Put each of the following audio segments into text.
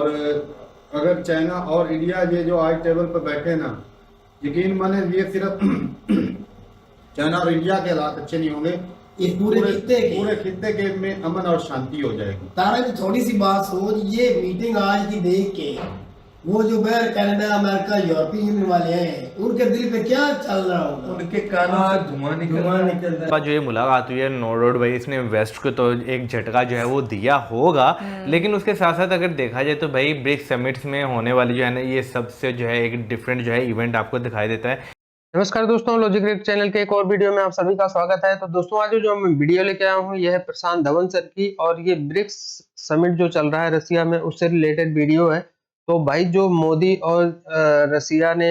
और अगर चाइना और इंडिया ये जो आज टेबल पर बैठे ना, यकीन माने ये सिर्फ चाइना और इंडिया के हालात अच्छे नहीं होंगे, इस पूरे खित्ते के में अमन और शांति हो जाएगी। तारा जी थोड़ी सी बात सोच, ये मीटिंग आज की देख के वो जो बाहर कनाडा, अमेरिका, यूरोपियन यूनियन वाले हैं, उनके दिल पे क्या चल रहा होगा? उनके कानों से धुआं निकल रहा है। जो ये मुलाकात हुई है नो रोड भाई, इसने वेस्ट को तो एक झटका जो है वो दिया होगा, लेकिन उसके साथ साथ अगर देखा जाए तो भाई ब्रिक्स समिट्स में होने वाली जो है ना, ये सबसे जो है एक डिफरेंट जो है इवेंट आपको दिखाई देता है। नमस्कार दोस्तों, लॉजिक रेट चैनल के एक और वीडियो में आप सभी का स्वागत है। तो दोस्तों आज जो मैं वीडियो लेके आया हूँ, यह है प्रशांत धवन सर की, और ये ब्रिक्स समिट जो चल रहा है रसिया में, उससे रिलेटेड वीडियो है। तो भाई जो मोदी और रसिया ने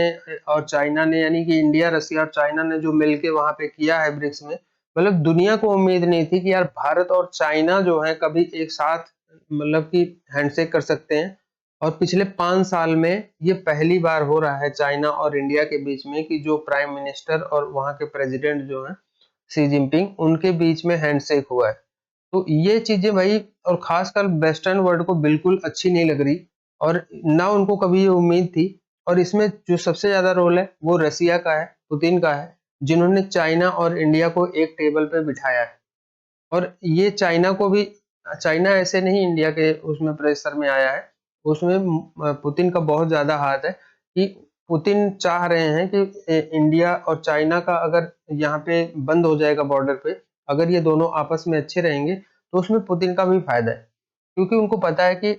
और चाइना ने, यानी कि इंडिया, रसिया और चाइना ने जो मिलके वहां पे किया है ब्रिक्स में, मतलब दुनिया को उम्मीद नहीं थी कि यार भारत और चाइना जो है कभी एक साथ मतलब कि हैंडशेक कर सकते हैं। और पिछले 5 साल में ये पहली बार हो रहा है चाइना और इंडिया के बीच में कि जो प्राइम मिनिस्टर और वहाँ के प्रेसिडेंट जो हैं शी जिनपिंग, उनके बीच में हैंडशेक हुआ है। तो ये चीजें भाई, और खासकर वेस्टर्न वर्ल्ड को बिल्कुल अच्छी नहीं लग रही, और ना उनको कभी ये उम्मीद थी। और इसमें जो सबसे ज्यादा रोल है वो रसिया का है, पुतिन का है, जिन्होंने चाइना और इंडिया को एक टेबल पे बिठाया है। और ये चाइना को भी, चाइना ऐसे नहीं इंडिया के उसमें प्रेशर में आया है, उसमें पुतिन का बहुत ज्यादा हाथ है कि पुतिन चाह रहे हैं कि इंडिया और चाइना का अगर यहाँ पे बंद हो जाएगा बॉर्डर पे, अगर ये दोनों आपस में अच्छे रहेंगे तो उसमें पुतिन का भी फायदा है। क्योंकि उनको पता है कि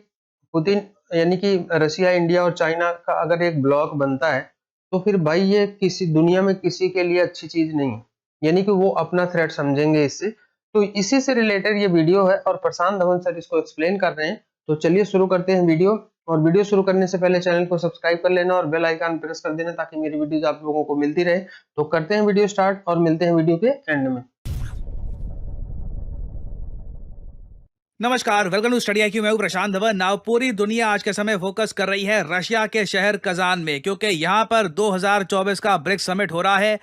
पुतिन, यानी कि रसिया, इंडिया और चाइना का अगर एक ब्लॉक बनता है तो फिर भाई ये किसी दुनिया में किसी के लिए अच्छी चीज नहीं है, यानी कि वो अपना थ्रेट समझेंगे इससे। तो इसी से रिलेटेड ये वीडियो है और प्रशांत धवन सर इसको एक्सप्लेन कर रहे हैं। तो चलिए शुरू करते हैं वीडियो। और वीडियो शुरू करने से पहले चैनल को सब्सक्राइब कर लेना और बेल आइकन प्रेस कर देना ताकि मेरी वीडियोस आप लोगों को मिलती रहे। तो करते हैं वीडियो स्टार्ट और मिलते हैं वीडियो के एंड में। नमस्कार, वेलकम टू स्टडी IQ। मैं हूं प्रशांत धवन। नाउ पूरी दुनिया आज के समय फोकस कर रही है रशिया के शहर कजान में, क्योंकि यहां पर 2024 का ब्रिक्स समिट हो रहा है।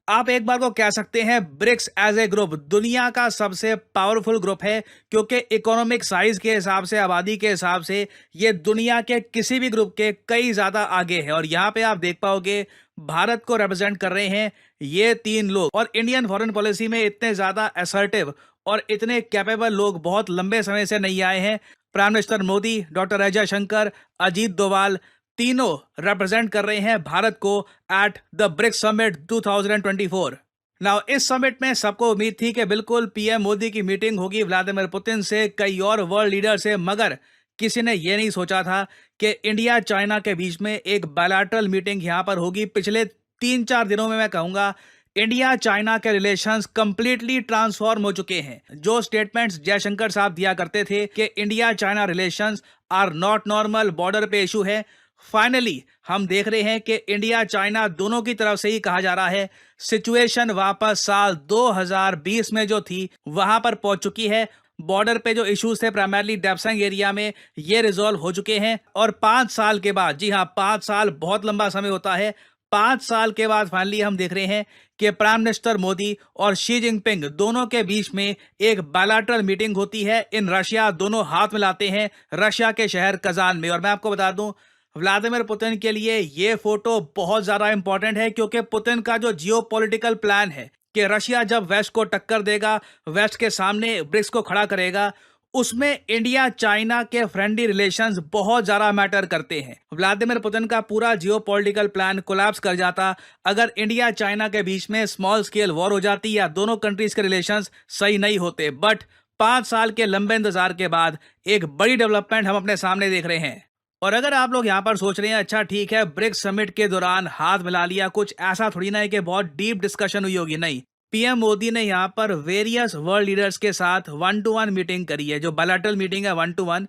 आप एक बार को कह सकते हैं ब्रिक्स एज ए ग्रुप दुनिया का सबसे पावरफुल ग्रुप है, क्योंकि इकोनॉमिक साइज के हिसाब से, आबादी के हिसाब से ये दुनिया के किसी भी ग्रुप के कई ज्यादा आगे है। और यहाँ पे आप देख पाओगे भारत को रिप्रेजेंट कर रहे हैं ये 3 लोग, और इंडियन फॉरेन पॉलिसी में इतने ज्यादा असर्टिव और इतने कैपेबल लोग बहुत लंबे समय से नहीं आए हैं। Prime minister Modi, doctor S Jaishankar, Ajit Doval, तीनों रिप्रेजेंट कर रहे हैं भारत को at the BRICS summit 2024। Now इस समिट में सबको उम्मीद थी कि बिल्कुल पीएम मोदी की मीटिंग होगी व्लादिमीर पुतिन से, कई और वर्ल्ड लीडर से, मगर किसी ने यह नहीं सोचा था कि इंडिया चाइना के बीच में एक बायलैटरल मीटिंग यहां पर होगी। पिछले 3-4 दिनों में मैं कहूंगा इंडिया चाइना के रिलेशंस कंप्लीटली ट्रांसफॉर्म हो चुके हैं। जो स्टेटमेंट्स जयशंकर साहब दिया करते थे कि India China relations are not normal, border पे इशू है, फाइनली हम देख रहे हैं कि इंडिया चाइना दोनों की तरफ से ही कहा जा रहा है सिचुएशन वापस साल 2020 में जो थी वहां पर पहुंच चुकी है। बॉर्डर पे जो इश्यूज थे प्राइमरली डेप्संग एरिया में, ये रिजॉल्व हो चुके हैं। और 5 साल के बाद, जी हाँ 5 साल बहुत लंबा समय होता है, 5 साल के बाद फाइनली हम देख रहे हैं कि प्राइम मिनिस्टर मोदी और शी जिनपिंग दोनों के बीच में एक बायलैटरल मीटिंग होती है इन रशिया। दोनों हाथ मिलाते हैं रशिया के शहर कजान में। और मैं आपको बता दूं, व्लादिमीर पुतिन के लिए ये फोटो बहुत ज्यादा इंपॉर्टेंट है, क्योंकि पुतिन का जो जियोपॉलिटिकल प्लान है कि रशिया जब वेस्ट को टक्कर देगा, वेस्ट के सामने ब्रिक्स को खड़ा करेगा, उसमें इंडिया चाइना के फ्रेंडली रिलेशंस बहुत ज्यादा मैटर करते हैं। व्लादिमीर पुतिन का पूरा जियोपॉलिटिकल प्लान कोलैप्स कर जाता अगर इंडिया चाइना के बीच में स्मॉल स्केल वॉर हो जाती या दोनों कंट्रीज के रिलेशंस सही नहीं होते। बट 5 साल के लंबे इंतजार के बाद एक बड़ी डेवलपमेंट हम अपने सामने देख रहे हैं। और अगर आप लोग यहाँ पर सोच रहे हैं अच्छा ठीक है ब्रिक्स समिट के दौरान हाथ मिला लिया, कुछ ऐसा थोड़ी ना है कि बहुत डीप डिस्कशन हुई होगी, नहीं। पीएम मोदी ने यहाँ पर वेरियस वर्ल्ड लीडर्स के साथ 1-to-1 मीटिंग करी है। जो बायलैटरल मीटिंग है 1-to-1,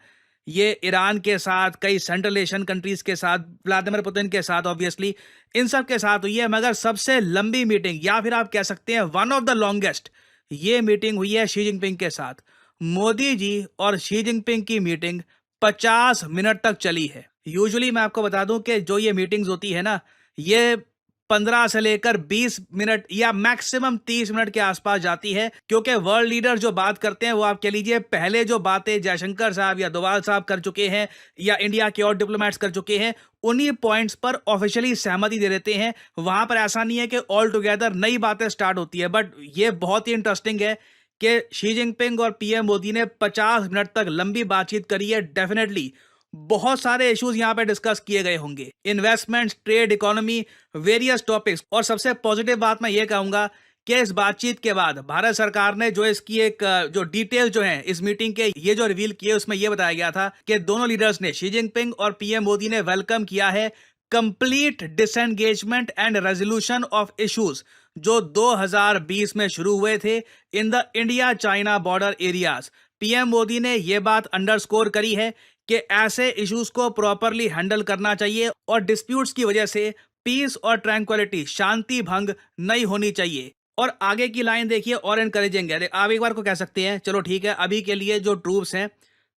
ये ईरान के साथ, कई सेंट्रल एशियन कंट्रीज के साथ, व्लादिमीर पुतिन के साथ, ऑब्वियसली इन सब के साथ हुई है। मगर सबसे लंबी मीटिंग, या फिर आप कह सकते हैं वन ऑफ द लॉन्गेस्ट, ये मीटिंग हुई है शी जिनपिंग के साथ। मोदी जी और शी जिनपिंग की मीटिंग 50 मिनट तक चली है। यूजुअली मैं आपको बता दूं कि जो ये मीटिंग्स होती है ना, ये 15 से लेकर 20 मिनट या मैक्सिमम 30 मिनट के आसपास जाती है, क्योंकि वर्ल्ड लीडर जो बात करते हैं वो आप कह लीजिए पहले जो बातें जयशंकर साहब या डोवाल साहब कर चुके हैं या इंडिया के और डिप्लोमेट्स कर चुके हैं, उन्हीं पॉइंट्स पर ऑफिशियली सहमति दे देते हैं। वहां पर ऐसा नहीं है कि ऑल टुगेदर नई बातें स्टार्ट होती है। बट ये बहुत ही इंटरेस्टिंग है कि शी जिनपिंग और पीएम मोदी ने 50 मिनट तक लंबी बातचीत करी है। डेफिनेटली बहुत सारे इश्यूज यहां पे डिस्कस किए गए होंगे, investments, trade, economy, various topics. और सबसे पॉजिटिव बात मैं ये कहूंगा कि इस बातचीत के बाद भारत सरकार ने जो इसकी एक जो डिटेल जो है इस मीटिंग के ये जो रिवील किए उसमें ये बताया गया था कि दोनों लीडर्स ने, शी जिनपिंग और पीएम मोदी ने वेलकम किया है complete disengagement and resolution of issues जो 2020 में शुरू हुए थे in the India China border areas. PM Modi ने यह बात अंडरस्कोर करी है कि ऐसे इश्यूज को प्रॉपरली हैंडल करना चाहिए और डिस्प्यूट्स की वजह से पीस और ट्रैंक्विलिटी, शांति भंग नहीं होनी चाहिए। और आगे की लाइन देखिए और एनकरेजिंग है। आप एक बार को कह सकते हैं चलो ठीक है, अभी के लिए जो ट्रूप्स हैं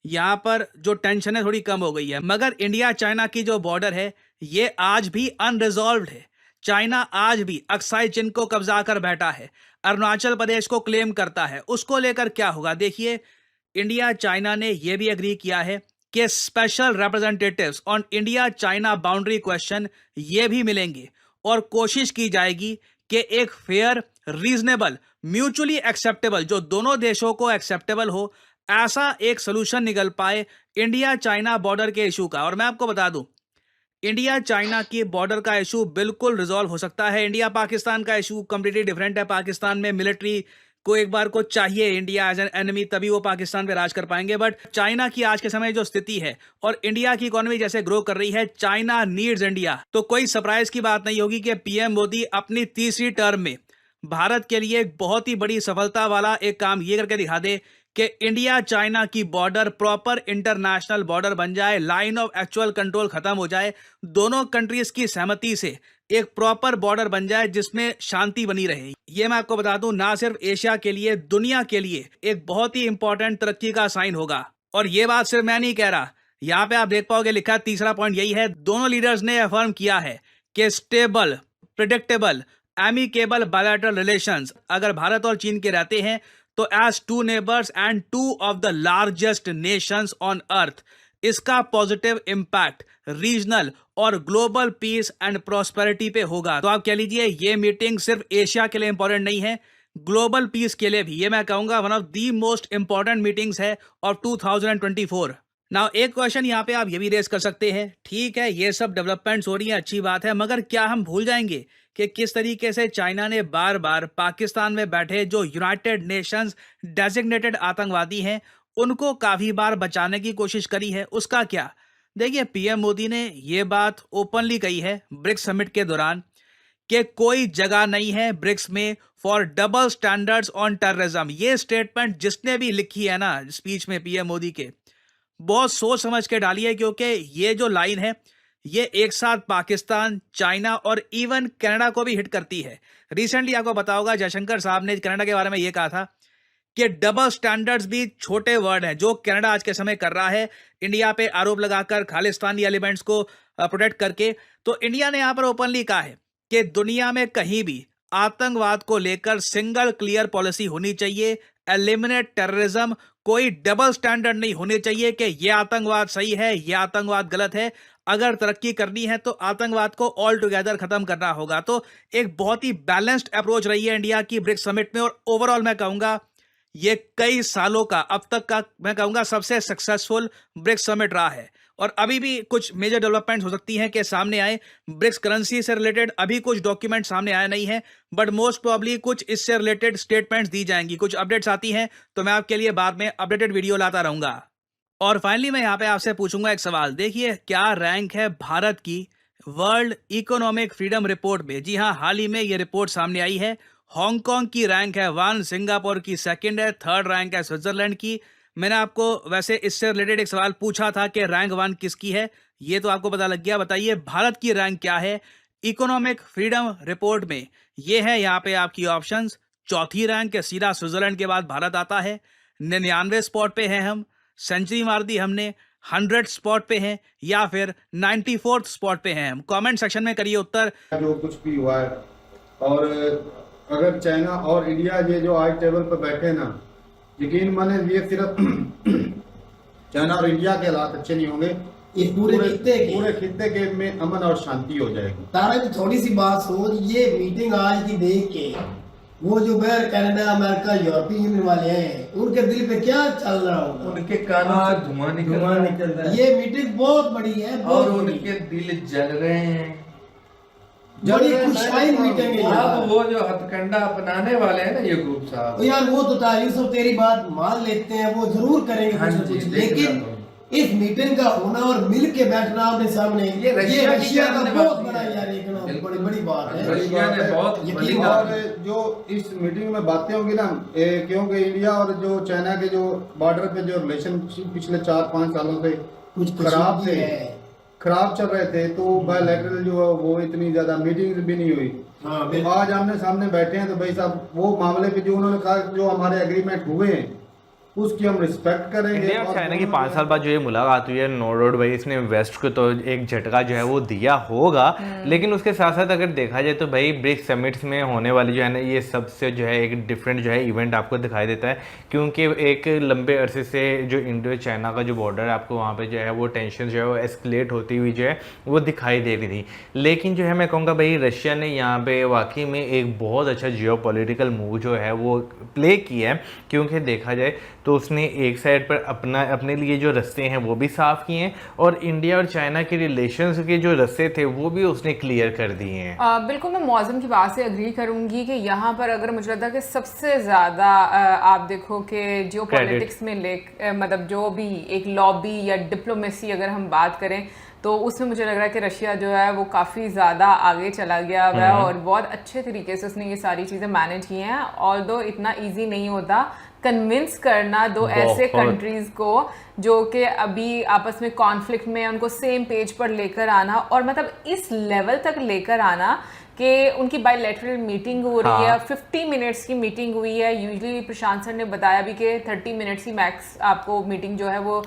यहाँ पर जो टेंशन है थोड़ी कम हो गई है, मगर इंडिया चाइना की जो बॉर्डर है ये आज भी अनरिजॉल्व्ड है। चाइना आज भी अक्साई चिन को कब्जा कर बैठा है, अरुणाचल प्रदेश को क्लेम करता है। उसको लेकर क्या होगा? देखिए, इंडिया चाइना ने यह भी एग्री किया है कि special representatives on India China boundary question ये भी मिलेंगे और कोशिश की जाएगी कि एक फेयर, रीजनेबल, म्यूचुअली एक्सेप्टेबल, जो दोनों देशों को एक्सेप्टेबल हो, ऐसा एक सोल्यूशन निकल पाए इंडिया चाइना बॉर्डर के इशू का। और मैं आपको बता दूं, इंडिया चाइना की बॉर्डर का इशू बिल्कुल रिजॉल्व हो सकता है। इंडिया पाकिस्तान का इशू कंप्लीटली डिफरेंट है। पाकिस्तान में मिलिट्री को एक बार को चाहिए इंडिया एज एन एनिमी, तभी वो पाकिस्तान पे राज कर पाएंगे। बट चाइना की आज के समय जो स्थिति है और इंडिया की इकोनॉमी जैसे ग्रो कर रही है, चाइना नीड्स इंडिया। तो कोई सरप्राइज की बात नहीं होगी कि पीएम मोदी अपनी तीसरी टर्म में भारत के लिए एक बहुत ही बड़ी सफलता वाला एक काम ये करके दिखा दे कि इंडिया चाइना की बॉर्डर प्रॉपर इंटरनेशनल बॉर्डर बन जाए, लाइन ऑफ एक्चुअल कंट्रोल खत्म हो जाए, दोनों कंट्रीज की सहमति से एक प्रॉपर बॉर्डर बन जाए जिसमें शांति बनी रहे। ये मैं आपको बता दूं, ना सिर्फ एशिया के लिए, दुनिया के लिए एक बहुत ही इंपॉर्टेंट तरक्की का साइन होगा। और ये बात सिर्फ मैं नहीं कह रहा, यहाँ पे आप देख पाओगे लिखा तीसरा पॉइंट यही है, दोनों लीडर्स ने अफर्म किया है कि stable, predictable, amicable bilateral relations अगर भारत और चीन के रहते हैं तो as two neighbours and two of the largest nations on earth, इसका पॉजिटिव इंपैक्ट रीजनल और ग्लोबल पीस एंड प्रॉस्पेरिटी पे होगा। तो आप कह लीजिए ये मीटिंग सिर्फ एशिया के लिए इंपॉर्टेंट नहीं है, ग्लोबल पीस के लिए भी ये मैं कहूंगा one of the most important meetings है ऑफ 2024। नाउ एक क्वेश्चन यहाँ पे आप ये भी रेज कर सकते हैं, ठीक है ये सब डेवलपमेंट्स हो रही है, अच्छी बात है, मगर क्या हम भूल जाएंगे कि किस तरीके से चाइना ने बार बार पाकिस्तान में बैठे जो यूनाइटेड नेशंस डेजिग्नेटेड आतंकवादी हैं उनको काफी बार बचाने की कोशिश करी है? उसका क्या? देखिए, पीएम मोदी ने ये बात ओपनली कही है ब्रिक्स समिट के दौरान कि कोई जगह नहीं है ब्रिक्स में for double standards on terrorism. ये स्टेटमेंट जिसने भी लिखी है ना स्पीच में पीएम मोदी के, बहुत सोच समझ के डाली है, क्योंकि ये जो लाइन है ये एक साथ पाकिस्तान, चाइना और इवन कनाडा को भी हिट करती है। रिसेंटली आपको पता होगा जयशंकर साहब ने कनाडा के बारे में ये कहा था कि डबल स्टैंडर्ड्स भी छोटे वर्ड हैं जो कनाडा आज के समय कर रहा है, इंडिया पे आरोप लगाकर खालिस्तानी एलिमेंट्स को प्रोटेक्ट करके। तो इंडिया ने यहाँ पर ओपनली कहा है कि दुनिया में कहीं भी आतंकवाद को लेकर सिंगल क्लियर पॉलिसी होनी चाहिए, एलिमिनेट टेररिज्म, कोई डबल स्टैंडर्ड नहीं होने चाहिए कि ये आतंकवाद सही है, ये आतंकवाद गलत है। अगर तरक्की करनी है तो आतंकवाद को ऑल टुगेदर खत्म करना होगा। तो एक बहुत ही बैलेंस्ड अप्रोच रही है इंडिया की ब्रिक्स समिट में, और ओवरऑल मैं कहूंगा ये कई सालों का, अब तक का मैं कहूंगा सबसे सक्सेसफुल ब्रिक्स समिट रहा है। और अभी भी कुछ मेजर डेवलपमेंट्स हो सकती हैं कि सामने आए। ब्रिक्स करेंसी से रिलेटेड अभी कुछ डॉक्यूमेंट सामने आए नहीं है, बट मोस्ट प्रोबेबली कुछ इससे रिलेटेड स्टेटमेंट्स दी जाएंगी, कुछ अपडेट्स आती हैं तो मैं आपके लिए बाद में अपडेटेड वीडियो लाता रहूंगा। और फाइनली मैं यहाँ पे आपसे पूछूंगा एक सवाल, देखिए क्या रैंक है भारत की वर्ल्ड इकोनॉमिक फ्रीडम रिपोर्ट में? जी हाँ, हाल ही में ये रिपोर्ट सामने आई है। हांगकांग की रैंक है 1, सिंगापुर की 2nd है, 3rd रैंक है स्विट्जरलैंड की। मैंने आपको वैसे इससे रिलेटेड एक सवाल पूछा था कि रैंक 1 किसकी है, ये तो आपको पता लग गया। बताइए भारत की रैंक क्या है इकोनॉमिक फ्रीडम रिपोर्ट में? ये है यहाँ पे आपकी ऑप्शंस। 4थी रैंक है, सीधा स्विट्जरलैंड के बाद भारत आता है। 99 स्पॉट पे है हम, सेंचुरी मार दी हमने। 100 स्पॉट पे हैं या फिर 94th स्पॉट पे हैं? कमेंट सेक्शन में करिए उत्तर। जो कुछ भी हुआ है, और अगर चाइना और इंडिया ये जो आज टेबल पर बैठे ना, यकीन माने ये सिर्फ चाइना और इंडिया के हालात अच्छे नहीं होंगे, इस पूरे खित्ते के में अमन और शांति हो जाएगी। तारा जी थोड़ी सी बात सोच, ये मीटिंग आज की देख के वो जो बाहर कनाडा, अमेरिका, यूरोपीय यूनियन वाले हैं, उनके दिल पे क्या चल रहा होगा? उनके कानों से धुआं निकल रहा है। ये मीटिंग बहुत बड़ी है, और उनके दिल जल रहे हैं। बड़ी खुशहाल मीटिंग है यार। अब वो जो हथकंडा अपनाने वाले हैं ना ये ग्रुप साहब, तो यार वो तो यूसुफ तेरी बात मान लेते हैं, वो जरूर करेंगे हाँ कुछ न जी, कुछ, देख लेकिन रहा हूँ। इस मीटिंग का होना और मिल के बैठना आपने सामने, ये रशिया का बहुत बड़ा यार एक बड़ी बड़ी बात है। रशिया ने बहुत बड़ी और जो इस मीटिंग में बातें होंगी ना, क्योंकि इंडिया और जो चाइना के जो बॉर्डर पे जो रिलेशनशिप पिछले 4-5 सालों से कुछ खराब थे, है। खराब चल रहे थे, तो बायलैटरल जो है वो इतनी ज्यादा मीटिंग भी नहीं हुई। हाँ, तो आज आमने सामने बैठे हैं, तो भाई साहब वो मामले पे जो उन्होंने कहा, जो हमारे एग्रीमेंट हुए हैं उसकी हम रिस्पेक्ट करेंगे। इंडिया और चाइना की 5 साल बाद जो ये मुलाकात हुई है, नो डाउट भाई इसने वेस्ट को तो एक झटका जो है वो दिया होगा, लेकिन उसके साथ साथ अगर देखा जाए तो भाई ब्रिक्स समिट्स में होने वाली जो है ना, ये सबसे जो है एक डिफरेंट जो है इवेंट आपको दिखाई देता है, क्योंकि एक लंबे अरसे से जो इंडिया चाइना का जो बॉर्डर है, आपको वहाँ पे जो है वो टेंशन जो है वो एस्केलेट होती हुई जो है वो दिखाई दे रही थी। लेकिन जो है मैं कहूँगा भाई रशिया ने यहाँ पे वाकई में एक बहुत अच्छा जियोपॉलिटिकल मूव जो है वो प्ले किया है, क्योंकि देखा जाए तो उसने एक साइड पर अपने लिए जो रास्ते हैं वो भी साफ़ किए हैं, और इंडिया और चाइना के रिलेशंस के जो रास्ते थे वो भी उसने क्लियर कर दिए हैं। बिल्कुल, मैं मौज़म की बात से एग्री करूंगी कि यहाँ पर अगर मुझे लगता है कि सबसे ज़्यादा आप देखो कि जियो पॉलिटिक्स में मतलब जो भी एक लॉबी या डिप्लोमेसी अगर हम बात करें तो उसमें मुझे लग रहा है कि रशिया जो है वो काफ़ी ज़्यादा आगे चला गया हुआ है और बहुत अच्छे तरीके से उसने ये सारी चीज़ें मैनेज की हैं। ऑल्दो इतना ईजी नहीं होता कन्विंस करना दो ऐसे कंट्रीज़ को जो कि अभी आपस में कॉन्फ्लिक्ट में, उनको सेम पेज पर लेकर आना, और मतलब इस लेवल तक लेकर आना कि उनकी बायलैटरल मीटिंग हो रही है, 50 मिनट्स की मीटिंग हुई है। यूजुअली प्रशांत सर ने बताया भी कि 30 मिनट्स की मैक्स आपको मीटिंग जो है वो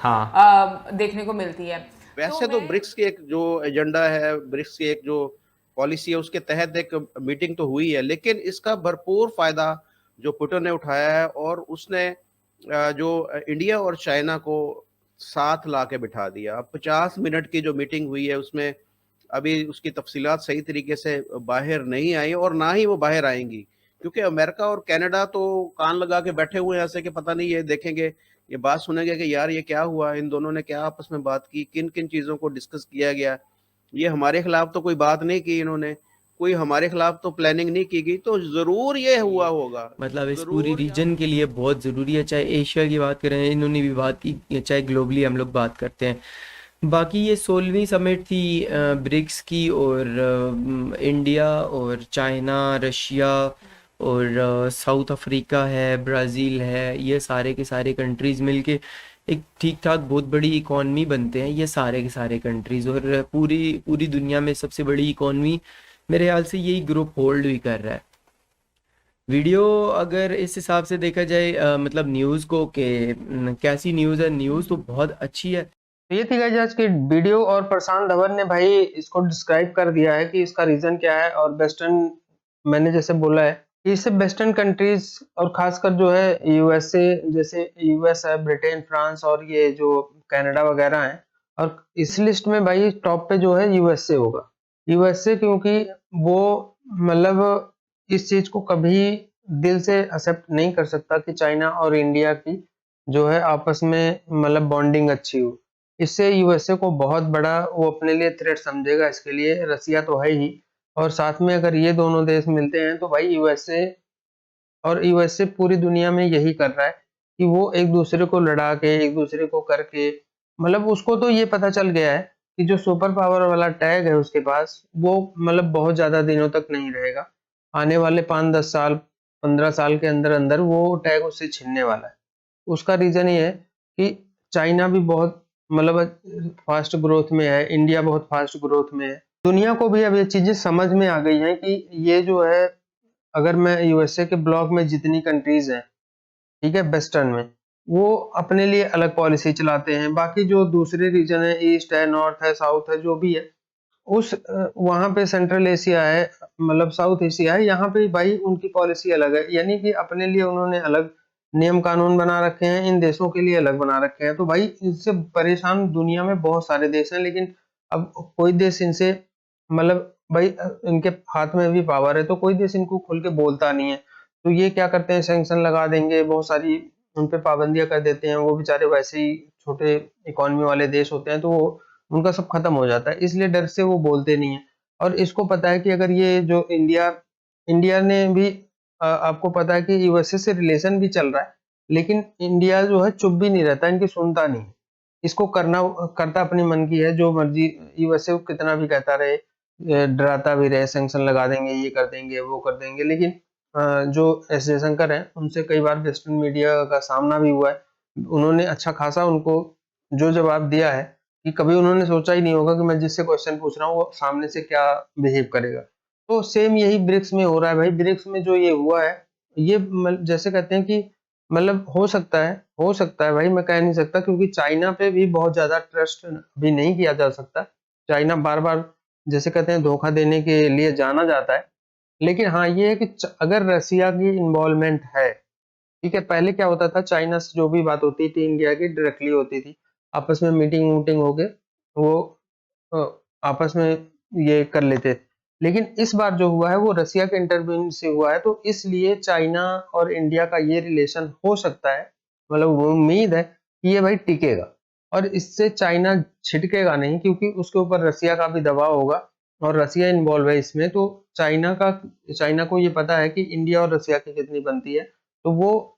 देखने को मिलती है। वैसे तो ब्रिक्स के एक जो एजेंडा है, ब्रिक्स की एक जो पॉलिसी है, उसके तहत एक मीटिंग तो हुई है, लेकिन इसका भरपूर फायदा जो पुतिन ने उठाया है, और उसने जो इंडिया और चाइना को साथ ला के बिठा दिया। 50 मिनट की जो मीटिंग हुई है उसमें अभी उसकी तफसीलात सही तरीके से बाहर नहीं आई, और ना ही वो बाहर आएंगी, क्योंकि अमेरिका और कनाडा तो कान लगा के बैठे हुए हैं ऐसे कि पता नहीं, ये देखेंगे, ये बात सुनेंगे कि यार ये क्या हुआ, इन दोनों ने क्या आपस में बात की, किन किन चीज़ों को डिस्कस किया गया। ये हमारे खिलाफ तो कोई बात नहीं की इन्होंने, कोई हमारे खिलाफ तो प्लानिंग नहीं की गई, तो जरूर ये हुआ होगा। मतलब इस पूरी रीजन के लिए बहुत ज़रूरी है, चाहे एशिया की बात करें, इन्होंने भी बात की, चाहे ग्लोबली हम लोग बात करते हैं। बाकी ये 16वीं समिट थी ब्रिक्स की, और इंडिया और चाइना, रशिया और साउथ अफ्रीका है, ब्राज़ील है, ये सारे के सारे कंट्रीज़ मिलके एक ठीक ठाक बहुत बड़ी इकॉनमी बनते हैं ये सारे के सारे कंट्रीज़, और पूरी दुनिया में सबसे बड़ी इकॉनमी मेरे ख्याल से यही ग्रुप होल्ड भी कर रहा है। वीडियो अगर इस हिसाब से देखा जाए मतलब न्यूज़ को कि कैसी न्यूज़ है, न्यूज़ तो बहुत अच्छी है। तो ये थी गाइस आज की वीडियो, और प्रशांत धवन ने भाई इसको डिस्क्राइब कर दिया है कि इसका रीज़न क्या है। और वेस्टर्न, मैंने जैसे बोला है कि इससे वेस्टर्न कंट्रीज और खासकर जो है यूएसए, जैसे यूएस है, ब्रिटेन, फ्रांस और ये जो कनाडा वगैरह हैं, और इस लिस्ट में भाई टॉप पे जो है यूएसए होगा। यूएसए क्योंकि वो मतलब इस चीज को कभी दिल से एक्सेप्ट नहीं कर सकता कि चाइना और इंडिया की जो है आपस में मतलब बॉन्डिंग अच्छी हो। इससे यूएसए को बहुत बड़ा वो अपने लिए थ्रेट समझेगा। इसके लिए रसिया तो है ही, और साथ में अगर ये दोनों देश मिलते हैं तो भाई यूएसए पूरी दुनिया में यही कर रहा है कि वो एक दूसरे को लड़ा के, एक दूसरे को करके, मतलब उसको तो ये पता चल गया है कि जो सुपर पावर वाला टैग है उसके पास, वो मतलब बहुत ज्यादा दिनों तक नहीं रहेगा। आने वाले 5-10 साल, 15 साल के अंदर अंदर वो टैग उससे छीनने वाला है। उसका रीजन ये है कि चाइना भी बहुत मतलब फास्ट ग्रोथ में है, इंडिया बहुत फास्ट ग्रोथ में है। दुनिया को भी अब ये चीजें समझ में आ गई हैं कि ये जो है, अगर मैं यूएसए के ब्लॉक में जितनी कंट्रीज हैं, ठीक है, वेस्टर्न में, वो अपने लिए अलग पॉलिसी चलाते हैं। बाकी जो दूसरे रीजन है, ईस्ट है, नॉर्थ है, साउथ है, जो भी है, उस वहाँ पे सेंट्रल एशिया है, मतलब साउथ एशिया है, यहाँ पे भाई उनकी पॉलिसी अलग है। यानी कि अपने लिए उन्होंने अलग नियम कानून बना रखे हैं, इन देशों के लिए अलग बना रखे हैं। तो भाई इससे परेशान दुनिया में बहुत सारे देश हैं, लेकिन अब कोई देश इनसे, मतलब भाई इनके हाथ में भी पावर है, तो कोई देश इनको खुल के बोलता नहीं है। तो ये क्या करते हैं, सैंक्शन लगा देंगे, बहुत सारी उन पे पाबंदियां कर देते हैं। वो बेचारे वैसे ही छोटे इकोनॉमी वाले देश होते हैं, तो वो उनका सब खत्म हो जाता है, इसलिए डर से वो बोलते नहीं है। और इसको पता है कि अगर ये जो इंडिया ने भी आपको पता है कि यूएसए से रिलेशन भी चल रहा है, लेकिन इंडिया जो है चुप भी नहीं रहता, इनकी सुनता नहीं। इसको करता अपने मन की है, जो मर्जी यूएसए कितना भी कहता रहे, डराता भी रहे, सैंक्शन लगा देंगे, ये कर देंगे, वो कर देंगे, लेकिन जो एस जयशंकर हैं, उनसे कई बार वेस्टर्न मीडिया का सामना भी हुआ है। उन्होंने अच्छा खासा उनको जो जवाब दिया है कि कभी उन्होंने सोचा ही नहीं होगा कि मैं जिससे क्वेश्चन पूछ रहा हूँ वो सामने से क्या बिहेव करेगा। तो सेम यही ब्रिक्स में हो रहा है भाई। ब्रिक्स में जो ये हुआ है, ये जैसे कहते हैं कि मतलब हो सकता है भाई, मैं कह नहीं सकता, क्योंकि चाइना पे भी बहुत ज्यादा ट्रस्ट भी नहीं किया जा सकता। चाइना बार बार जैसे कहते हैं धोखा देने के लिए जाना जाता है। लेकिन हाँ ये है कि अगर रसिया की इन्वॉल्वमेंट है, ठीक है, पहले क्या होता था, चाइना से जो भी बात होती थी इंडिया की डायरेक्टली होती थी, आपस में मीटिंग वूटिंग होके वो अ, आपस में ये कर लेते। लेकिन इस बार जो हुआ है वो रसिया के इंटरवेंशन से हुआ है, तो इसलिए चाइना और इंडिया का ये रिलेशन हो सकता है, मतलब वो उम्मीद है कि ये भाई टिकेगा और इससे चाइना छिटकेगा नहीं, क्योंकि उसके ऊपर रसिया का भी दबाव होगा और रसिया इन्वॉल्व है इसमें। तो चाइना को ये पता है कि इंडिया और रसिया की कितनी बनती है, तो वो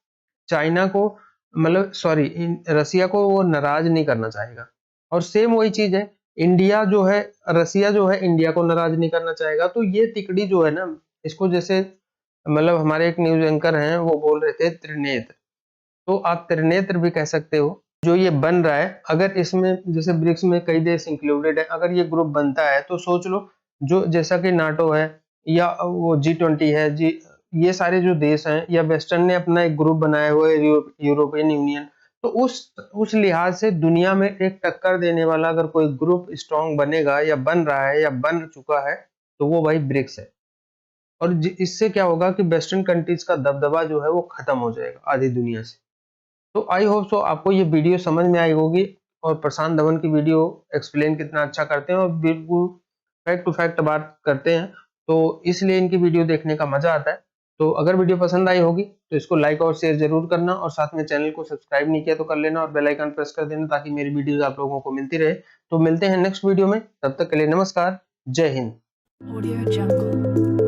चाइना को, मतलब सॉरी, रसिया को वो नाराज नहीं करना चाहेगा। और सेम वही चीज है, रसिया जो है इंडिया को नाराज नहीं करना चाहेगा। तो ये तिकड़ी जो है ना, इसको जैसे मतलब हमारे एक न्यूज एंकर हैं वो बोल रहे थे त्रिनेत्र, तो आप त्रिनेत्र भी कह सकते हो। जो ये बन रहा है, अगर इसमें जैसे ब्रिक्स में कई देश इंक्लूडेड है, अगर ये ग्रुप बनता है तो सोच लो, जो जैसा कि नाटो है या वो G20 है, ये सारे जो देश हैं, या वेस्टर्न ने अपना एक ग्रुप बनाया हुआ है, यूरोपियन यूनियन, तो उस लिहाज से दुनिया में एक टक्कर देने वाला अगर कोई ग्रुप स्ट्रांग बनेगा या बन रहा है या बन चुका है, तो वो भाई ब्रिक्स है। और इससे क्या होगा कि वेस्टर्न कंट्रीज का दबदबा जो है वो खत्म हो जाएगा आधी दुनिया से। तो आई होप सो आपको ये वीडियो समझ में आई होगी, और प्रशांत धवन की वीडियो एक्सप्लेन कितना अच्छा करते हैं और बिल्कुल फैक्ट टू फैक्ट बात करते हैं, तो इसलिए इनकी वीडियो देखने का मजा आता है। तो अगर वीडियो पसंद आई होगी तो इसको लाइक और शेयर जरूर करना, और साथ में चैनल को सब्सक्राइब नहीं किया तो कर लेना और बेल आइकन प्रेस कर देना, ताकि मेरी वीडियोस आप लोगों को मिलती रहे। तो मिलते हैं नेक्स्ट वीडियो में, तब तक के लिए नमस्कार, जय हिंद। Audio Jungle.